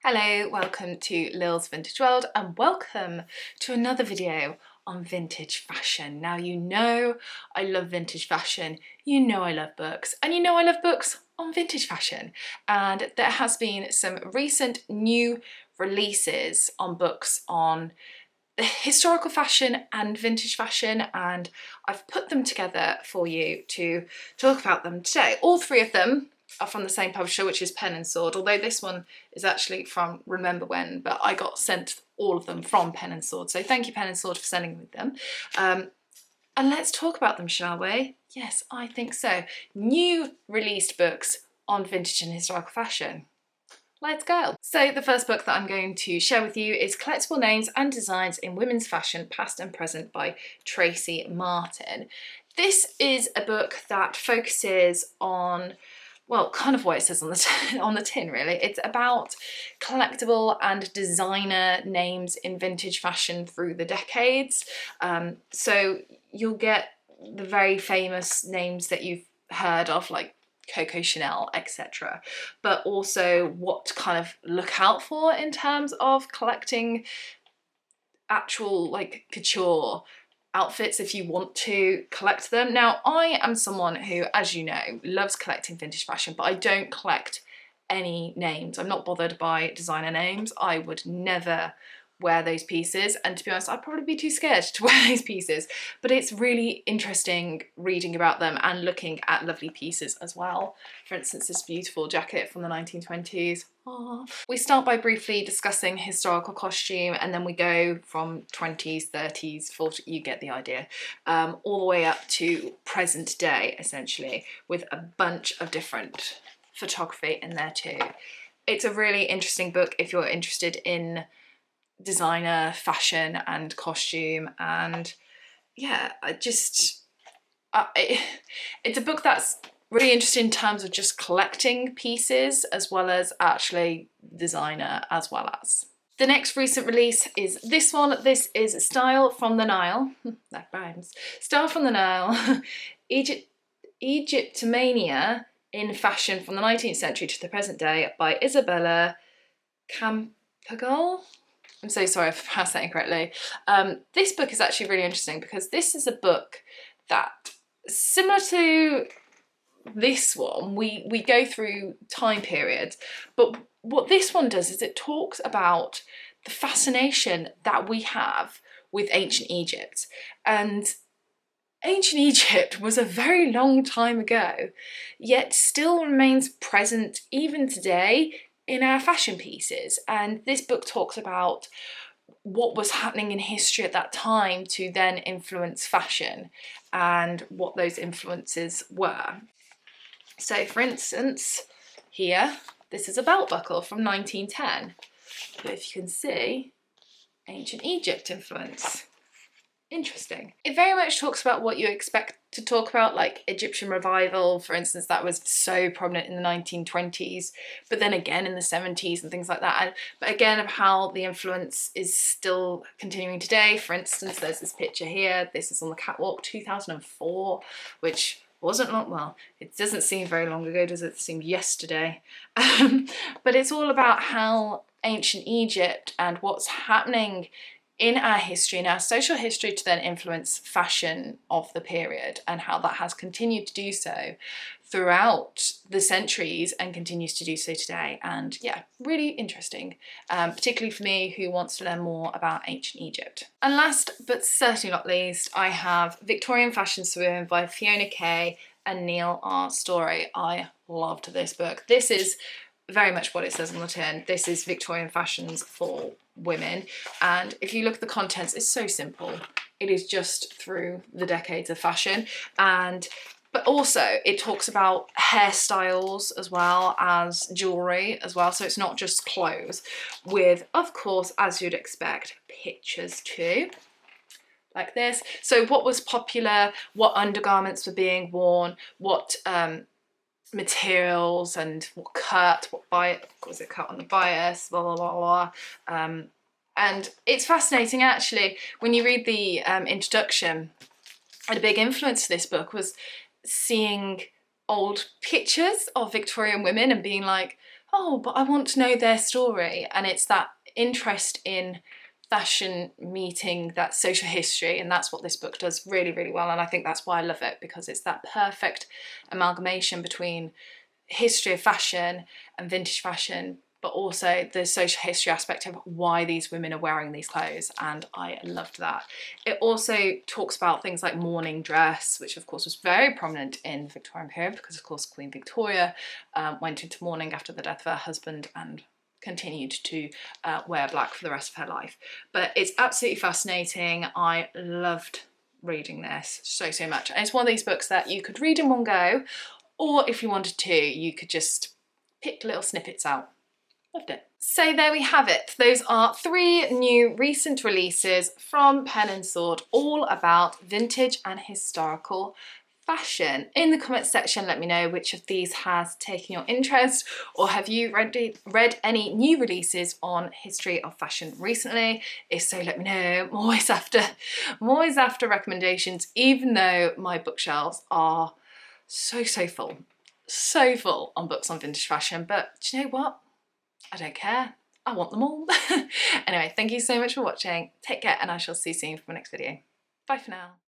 Hello, welcome to Lil's Vintage World and welcome to another video on vintage fashion. Now you know I love vintage fashion, you know I love books, and you know I love books on vintage fashion. And there has been some recent new releases on books on historical fashion and vintage fashion, and I've put them together for you to talk about them today. All three of them are from the same publisher, which is Pen and Sword, although this one is actually from Remember When, but I got sent all of them from Pen and Sword, so thank you Pen and Sword for sending me them. And let's talk about them, shall we? Yes, I think so. New released books on vintage and historical fashion. Let's go. So the first book that I'm going to share with you is Collectible Names and Designs in Women's Fashion, Past and Present by Tracy Martin. This is a book that focuses on, well, kind of what it says on the tin really. It's about collectible and designer names in vintage fashion through the decades. So you'll get the very famous names that you've heard of, like Coco Chanel, etc. But also what to kind of look out for in terms of collecting actual like couture outfits if you want to collect them. Now, I am someone who, as you know, loves collecting vintage fashion, but I don't collect any names. I'm not bothered by designer names. I would never wear those pieces, and to be honest, I'd probably be too scared to wear those pieces, but it's really interesting reading about them and looking at lovely pieces as well. For instance, this beautiful jacket from the 1920s. Aww. We start by briefly discussing historical costume, and then we go from 20s, 30s, 40s, you get the idea, all the way up to present day, essentially, with a bunch of different photography in there too. It's a really interesting book if you're interested in designer fashion and costume, and yeah, it's a book that's really interesting in terms of just collecting pieces as well as actually designer as well as. The next recent release is this one. This is Style from the Nile. That rhymes. Style from the Nile. Egyptomania in fashion from the 19th century to the present day by Isabella Campagnol. I'm so sorry if I pronounced that incorrectly. This book is actually really interesting because this is a book that, similar to this one, we go through time periods, but what this one does is it talks about the fascination that we have with ancient Egypt. And ancient Egypt was a very long time ago, yet still remains present even today in our fashion pieces. And this book talks about what was happening in history at that time to then influence fashion and what those influences were. So for instance, here, this is a belt buckle from 1910. But if you can see, ancient Egypt influence. Interesting. It very much talks about what you expect to talk about, like Egyptian revival, for instance, that was so prominent in the 1920s, but then again in the 70s and things like that. But again, of how the influence is still continuing today. For instance, there's this picture here. This is on the catwalk, 2004, which wasn't long, well, it doesn't seem very long ago, does it? It seemed yesterday. But it's all about how ancient Egypt and what's happening in our history, in our social history, to then influence fashion of the period, and how that has continued to do so throughout the centuries and continues to do so today. And yeah, really interesting, particularly for me who wants to learn more about ancient Egypt. And last but certainly not least, I have Victorian Fashion Swoon by Fiona and Nile Storey. I loved this book. This is very much what it says on the tin. This is Victorian fashions for women, and if you look at the contents, it's so simple. It is just through the decades of fashion, but also it talks about hairstyles as well as jewellery as well, so it's not just clothes, with, of course, as you'd expect, pictures too, like this. So what was popular, what undergarments were being worn, what materials, and what cut, was it cut on the bias, blah blah blah blah. And it's fascinating actually when you read the introduction. And a big influence to this book was seeing old pictures of Victorian women and being like, oh, but I want to know their story. And it's that interest in fashion meeting that social history, and that's what this book does really, really well. And I think that's why I love it, because it's that perfect amalgamation between history of fashion and vintage fashion, but also the social history aspect of why these women are wearing these clothes, and I loved that. It also talks about things like mourning dress, which of course was very prominent in the Victorian period, because of course Queen Victoria went into mourning after the death of her husband and continued to wear black for the rest of her life. But it's absolutely fascinating. I loved reading this so much, and it's one of these books that you could read in one go, or if you wanted to, you could just pick little snippets out. Loved it. So there we have it. Those are 3 new recent releases from Pen & Sword, all about vintage and historical fashion. In the comments section, let me know which of these has taken your interest, or have you read any new releases on history of fashion recently? If so, let me know. I'm always after recommendations, even though my bookshelves are so full on books on vintage fashion. But do you know what? I don't care. I want them all. Anyway, thank you so much for watching. Take care, and I shall see you soon for my next video. Bye for now.